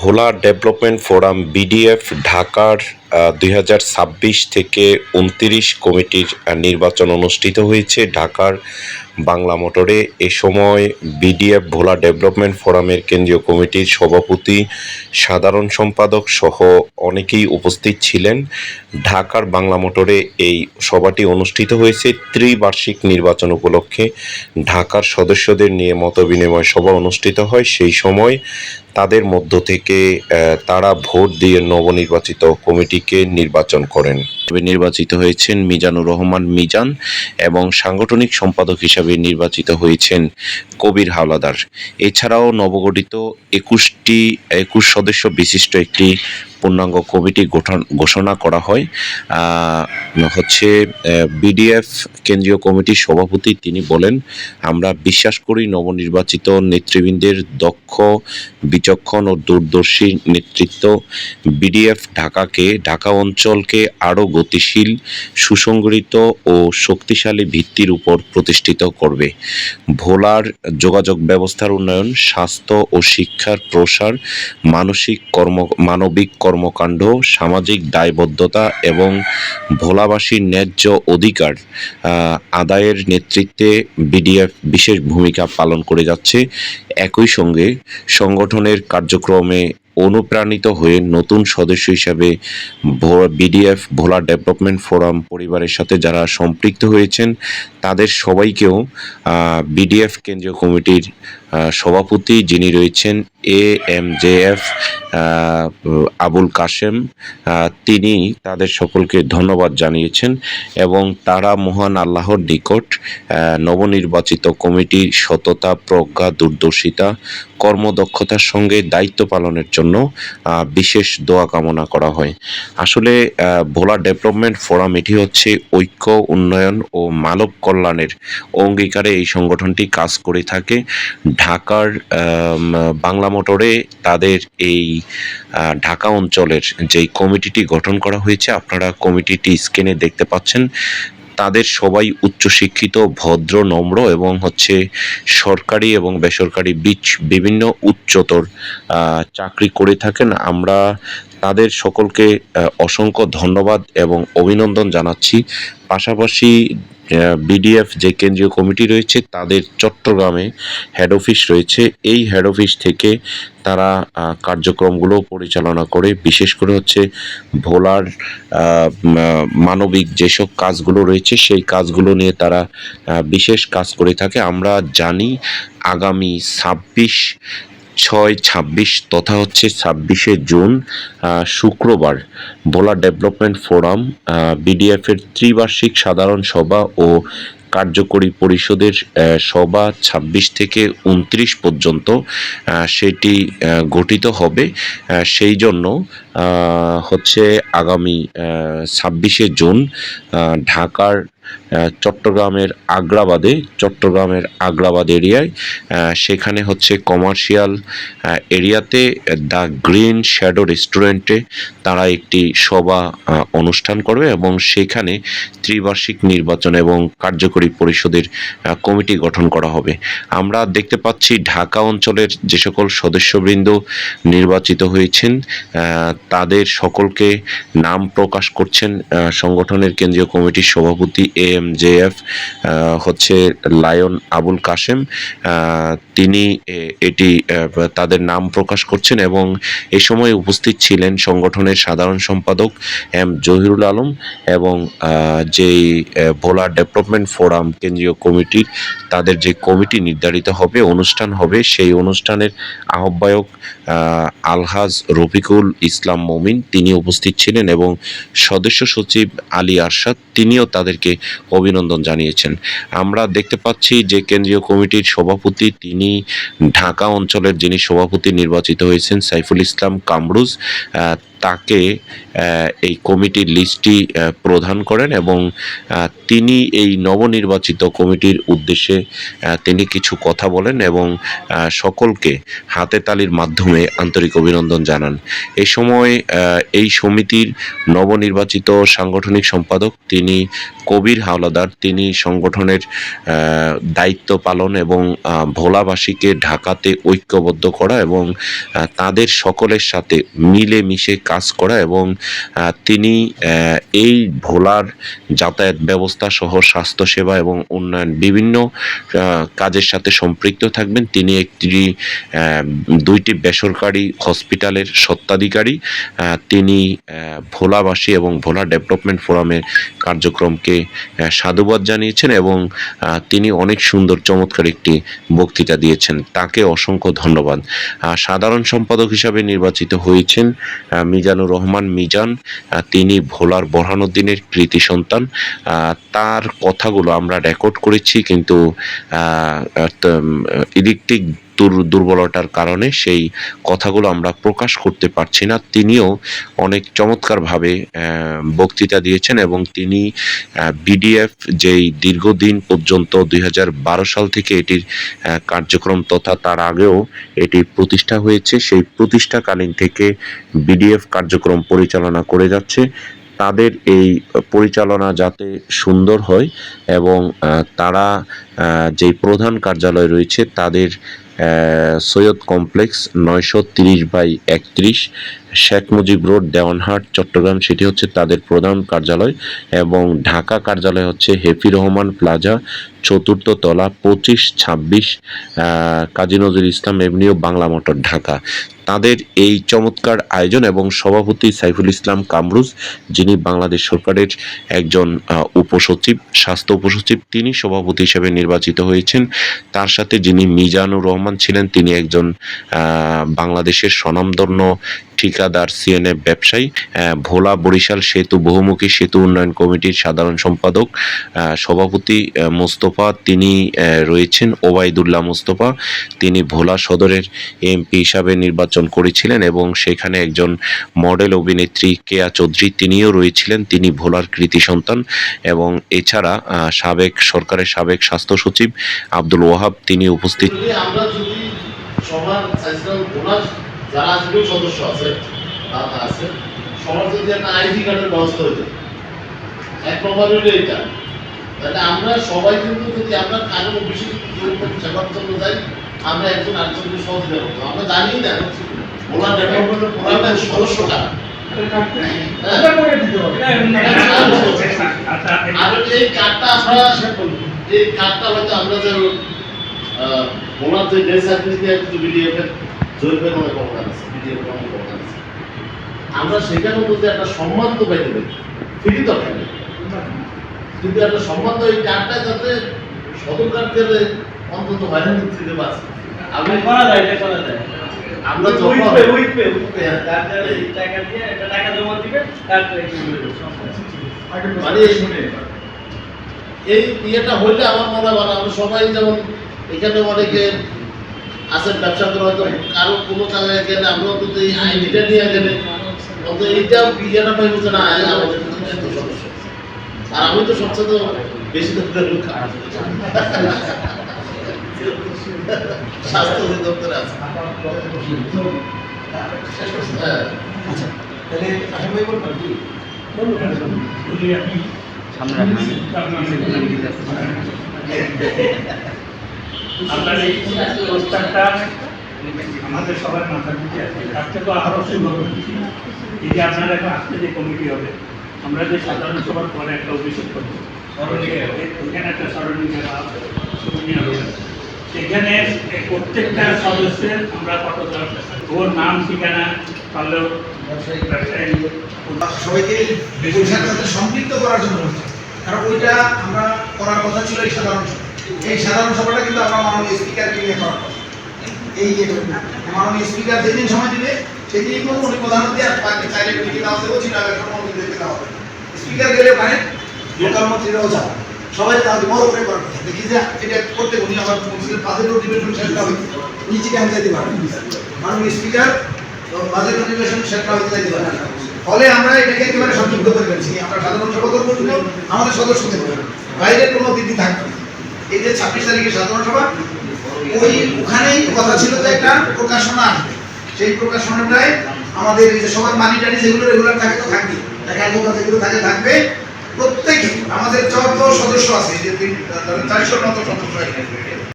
ভোলা development forum BDF ঢাকার ২০২৬ থেকে ২৯ কমিটির নির্বাচন অনুষ্ঠিত হয়েছে ঢাকার বাংলা মোটরে। এ সময় বিডিএফ ভোলা ডেভেলপমেন্ট ফোরামের কেন্দ্রীয় কমিটির সভাপতি, সাধারণ সম্পাদক সহ অনেকেই উপস্থিত ছিলেন। ঢাকার বাংলা মোটরে এই সভাটি অনুষ্ঠিত হয়েছে ত্রিবার্ষিক নির্বাচন উপলক্ষে। ঢাকার সদস্যদের নিয়ে মতবিনিময় সভা অনুষ্ঠিত হয়। সেই সময় তাদের মধ্য থেকে তারা ভোট দিয়ে নবনির্বাচিত কমিটিকে নির্বাচন করেন। নির্বাচিত হয়েছেন মিজানুর রহমান মিজান এবং সাংগঠনিক সম্পাদক হিসাবে নির্বাচিত হয়েছেন কবির হাওলাদার। এছাড়াও নবগঠিত ২১ সদস্য বিশিষ্ট একটি পূর্ণাঙ্গ কমিটি ঘোষণা করা হয়। বিডিএফ কেন্দ্রীয় কমিটির সভাপতি তিনি বলেন, আমরা বিশ্বাস করি নবনির্বাচিত নেতৃবৃন্দের দক্ষ, বিচক্ষণ ও দূরদর্শী নেতৃত্ব বিডিএফ ঢাকা অঞ্চলকে আরও গতিশীল, সুসংগঠিত ও শক্তিশালী ভিত্তির উপর প্রতিষ্ঠিত করবে। ভোলার যোগাযোগ ব্যবস্থার উন্নয়ন, স্বাস্থ্য ও শিক্ষার প্রসার, মানবিক কর্মকাণ্ড, সামাজিক দায়বদ্ধতা এবং ভোলাবাসীর ন্যায্য অধিকার আদায়ের নেতৃত্বে বিডিএফ বিশেষ ভূমিকা পালন করে যাচ্ছে। একই সঙ্গে সংগঠনের কার্যক্রমে অনুপ্রাণিত হয়ে নতুন সদস্য হিসাবে বিডিএফ ভোলা ডেভেলপমেন্ট ফোরাম পরিবারের সাথে যারা সম্পৃক্ত হয়েছেন তাদের সবাইকেও বিডিএফ কেন্দ্রীয় কমিটির সভাপতি যিনি রয়েছেন AMJF আবুল কাশেম, তিনি তাদের সকলকে ধন্যবাদ জানিয়েছেন এবং তারা মহান আল্লাহর নিকট নবনির্বাচিত কমিটির সততা, প্রজ্ঞা, দূরদর্শিতা, কর্মদক্ষতার সঙ্গে দায়িত্ব পালনের জন্য বিশেষ দোয়া কামনা করা হয়। আসলে ভোলা ডেভেলপমেন্ট ফোরাম এটি হচ্ছে ঐক্য, উন্নয়ন ও মানব কল্যাণের অঙ্গীকারে এই সংগঠনটি কাজ করে থাকে। ঢাকার বাংলা মোটরে তাদের এই ঢাকা অঞ্চলের যেই কমিটিটি গঠন করা হয়েছে, আপনারা কমিটিটি স্ক্রিনে দেখতে পাচ্ছেন। তাদের সবাই উচ্চশিক্ষিত, ভদ্র, নম্র এবং সরকারি এবং বেসরকারি বিভিন্ন উচ্চতর চাকরি করে থাকেন। আমরা তাদের সকলকে অসংখ্য ধন্যবাদ এবং অভিনন্দন জানাচ্ছি। পাশাপাশি বিডিএফ যে কেন্দ্রীয় কমিটি রয়েছে তাদের চট্টগ্রামে হেড অফিস রয়েছে। এই হেড অফিস থেকে তারা কার্যক্রমগুলো পরিচালনা করে, বিশেষ করে ভোলার মানবিক যেসব কাজগুলো রয়েছে সেই কাজগুলো নিয়ে তারা বিশেষ কাজ করে থাকে। আমরা জানি আগামী 26 তথা 26শে জুন শুক্রবার ভোলা ডেভেলপমেন্ট ফোরাম বিডিএফের ত্রিবার্ষিক সাধারণ সভা ও কার্যকরী পরিষদের সভা 26 থেকে 29 পর্যন্ত সেটি গঠিত হবে। সেই জন্য আগামী 26শে জুন ঢাকার চট্টগ্রামের আগ্রাবাদ এরিয়ায় সেখানে কমার্শিয়াল এরিয়াতে দ্য গ্রিন শ্যাডো রেস্টুরেন্টে তারা একটি সভা অনুষ্ঠান করবে এবং সেখানে ত্রিবার্ষিক নির্বাচন এবং কার্যকরী পরিষদের কমিটি গঠন করা হবে। আমরা দেখতে পাচ্ছি ঢাকা অঞ্চলের যে সকল সদস্যবৃন্দ নির্বাচিত হয়েছেন তাদের সকলকে নাম প্রকাশ করছেন সংগঠনের কেন্দ্রীয় কমিটির সভাপতি AMJF লায়ন আবুল কাশেম। তিনি তাদের নাম প্রকাশ করছেন এবং এ সময় উপস্থিত ছিলেন সংগঠনের সাধারণ সম্পাদক M জহিরুল আলম এবং যেই ভোলা ডেভেলপমেন্ট ফোরাম কেন্দ্রীয় কমিটির তাদের যে কমিটি নির্ধারিত হবে, অনুষ্ঠান হবে, সেই অনুষ্ঠানের আহ্বায়ক আলহাজ রফিকুল ইসলাম মমিন তিনি উপস্থিত ছিলেন এবং সদস্য সচিব আলী আরশাদ তিনিও তাদেরকে অভিনন্দন জানিয়েছেন। আমরা দেখতে পাচ্ছি যে কেন্দ্রীয় কমিটির সভাপতি তিনি ঢাকা অঞ্চলের যিনি সভাপতি নির্বাচিত হয়েছেন সাইফুল ইসলাম কামরুজ, তাকে এই কমিটির লিস্টটি প্রদান করেন এবং তিনি এই নবনির্বাচিত কমিটির উদ্দেশ্যে তিনি কিছু কথা বলেন এবং সকলকে হাতে তালির মাধ্যমে আন্তরিক অভিনন্দন জানান। এই সময় এই সমিতির নবনির্বাচিত সাংগঠনিক সম্পাদক তিনি কবির হাওলাদার তিনি সংগঠনের দায়িত্ব পালন এবং ভোলাবাসীকে ঢাকাতে ঐক্যবদ্ধ করা এবং তাদের সকলের সাথে মিলেমিশে কাজ করা এবং তিনি এই ভোলার যাতায়াত ব্যবস্থা সহ স্বাস্থ্যসেবা এবং উন্নয়ন বিভিন্ন কাজের সাথে সম্পৃক্ত থাকবেন। তিনি দুইটি বেসরকারি হসপিটালের স্বত্বাধিকারী। তিনি ভোলাবাসী এবং ভোলা ডেভেলপমেন্ট ফোরামের কার্যক্রমকে সাধুবাদ জানিয়েছেন এবং তিনি অনেক সুন্দর চমৎকার একটি বক্তৃতা দিয়েছেন। তাকে অসংখ্য ধন্যবাদ। সাধারণ সম্পাদক হিসাবে নির্বাচিত হয়েছেন মিজানুর রহমান মিজান। তিনি ভোলার বোরহানুদ্দিনের কৃতি সন্তান। তার কথাগুলো আমরা রেকর্ড করেছি, কিন্তু ইলেকট্রিক দুর্বলতার কারণে সেই কথাগুলো আমরা প্রকাশ করতে পারছি না। তিনিও অনেক চমৎকারভাবে বক্তৃতা দিয়েছেন এবং তিনি বিডিএফ যেই দীর্ঘদিন পর্যন্ত 2012 সাল থেকে এটির কার্যক্রম তথা তার আগেও এটি প্রতিষ্ঠা হয়েছে, সেই প্রতিষ্ঠাকালীন থেকে বিডিএফ কার্যক্রম পরিচালনা করে যাচ্ছে। তাদের এই পরিচালনা যাতে সুন্দর হয় এবং তারা যেই প্রধান কার্যালয় রয়েছে তাদের সৈয়দ কমপ্লেক্স 930/31 শেখ মুজিব রোড, দেওয়ানহাট, চট্টগ্রাম, সেটি হচ্ছে তাদের প্রধান কার্যালয় এবং ঢাকা কার্যালয় হচ্ছে হেফি রহমান প্লাজা, 4th তলা, 2526 কাজী নজরুল ইসলাম এভিনিউ, বাংলা মোটর, ঢাকা। তাদের এই চমৎকার আয়োজন এবং সভাপতি সাইফুল ইসলাম কামরুজ, যিনি বাংলাদেশ সরকারের একজন উপসচিব, স্বাস্থ্য উপসচিব, তিনি সভাপতি হিসেবে নির্বাচিত হয়েছেন। তার সাথে যিনি মিজানুর রহমান ছিলেন, তিনি একজন বাংলাদেশের স্বনামধন্য ঠিকাদার সিএনএফ ব্যবসায়ী। ভোলা বরিশাল সেতু বহুমুখী সেতু উন্নয়ন কমিটির সাধারণ সম্পাদক। সভাপতি মোস্তফা, তিনি রয়েছেন ওবায়দুল্লাহ মোস্তফা, তিনি ভোলা সদরের এমপি হিসাবে নির্বাচন করেছিলেন এবং সেখানে একজন মডেল অভিনেত্রী কেয়া চৌধুরী, তিনিও রয়েছিলেন, তিনি ভোলার কৃতি সন্তান। এবং এছাড়া সরকারের সাবেক স্বাস্থ্য সচিব আব্দুল ওয়াহাব, তিনি উপস্থিত। আমরা যদি সবার যারা আজকেও সদস্য আছে সবার যদি একটা আইডি কার্ডের ব্যবস্থা হইতে, এক নম্বর হইলে এটা, তাহলে আমরা সবাই কিন্তু যদি আমরা কারো বেশি সেবার জন্য যাই, আমরা একজন আরেকজনকে সহযোগিতা করতাম। আমরা জানি না ভোলা ডেভেলপমেন্টের ফোরামের সদস্যটা আর এই কার্ডটা হয়তো আমরা যে ভোলার যে ডেথ সার্টিফিকেট বিডিএফ এর জরিপের অনেক অবদান আছে, বিডিএফ এর অনেক অবদান আছে, আমরা সেখানেও যদি একটা সম্মান তো পাইতে পারি, ফ্রি তো থাকে, কিন্তু একটা সম্মান তো এই কার্ডটা যাতে সদরকার গেলে অন্তত হয়রানি দিতে পারছে। আমরা করা যায়, এটা করা যায়। আমরা যখন টাকা জমা দিবেন মানে এই ইয়েটা হইলে আমার মনে হয় আমরা সবাই, যেমন এখানে অনেকে আছেন ব্যবসা করে, হয়তো কারো কোনো জায়গায় গেলে আমরা অন্তত এই আইডিটা নিয়ে গেলে অন্তত এইটা ইয়েটা পাইব যে না আমাদের সদস্য। আর আমি তো সবচেয়ে বেশি স্বাস্থ্য অধিদপ্তরে আছে। আপনার এই প্রস্তাবটা আমাদের সবার মাথার দিকে আছে, তার থেকে আরও সুন্দর হচ্ছে এই যে আপনারা এখন আজকে যে কমিটি হবে, আমরা যে সাধারণ সভার পরে একটা অভিযোগ করবো, ওইখানে একটা স্মরণীয় হবে, সেখানে প্রত্যেকটা সদস্যের আমরা কত ওর নাম ঠিকানা পারলেও ব্যবসায়ী সবাইকে পরীক্ষার সাথে সম্পৃক্ত করার জন্য হচ্ছে, কারণ ওইটা আমরা করার কথা ছিল এই সাধারণ সভাটা কিন্তু আমরা মাননীয় স্পিকারকে নিয়ে করার কথা। এই মাননীয় স্পিকার যেদিন সময় দিবে সেদিনই কোনো উনি প্রধানমন্ত্রী আর চাইলে মিটিং দেওয়া দেবো, মন্ত্রীদেরকে দেওয়া হবে, স্পিকার গেলে ওখানে লোকাল মন্ত্রীরাও যাবে, সবাই তাহলে বড় করে করার কথা। দেখি যে এটা করতে উনি আবার মন্ত্রীদের পাদের ডিবেট শেষ হবে, নিচে কেমন যেতে পারবেন। মাননীয় স্পিকার বাজেট অধিবেশন সেটা হতে দিতে পারে না। ফলে আমরা এটাকে একেবারে সংযুক্ত করে ফেলছি। আমরা সাধারণ সভা করবো কিন্তু আমাদের সদস্যদের বাইরের কোনো অতিথি থাকবে না। এই যে 26 তারিখে সাধারণ সভা, ওখানেই কথা ছিল যে একটা প্রকাশনা আসবে। সেই প্রকাশনাটায় আমাদের এই যে সবার মানি টানি যেগুলো রেগুলার থাকে তো থাকবে, টাকা যেগুলো থাকে থাকবে। প্রত্যেকে আমাদের যত সদস্য আছে, যে 400 মতো সদস্য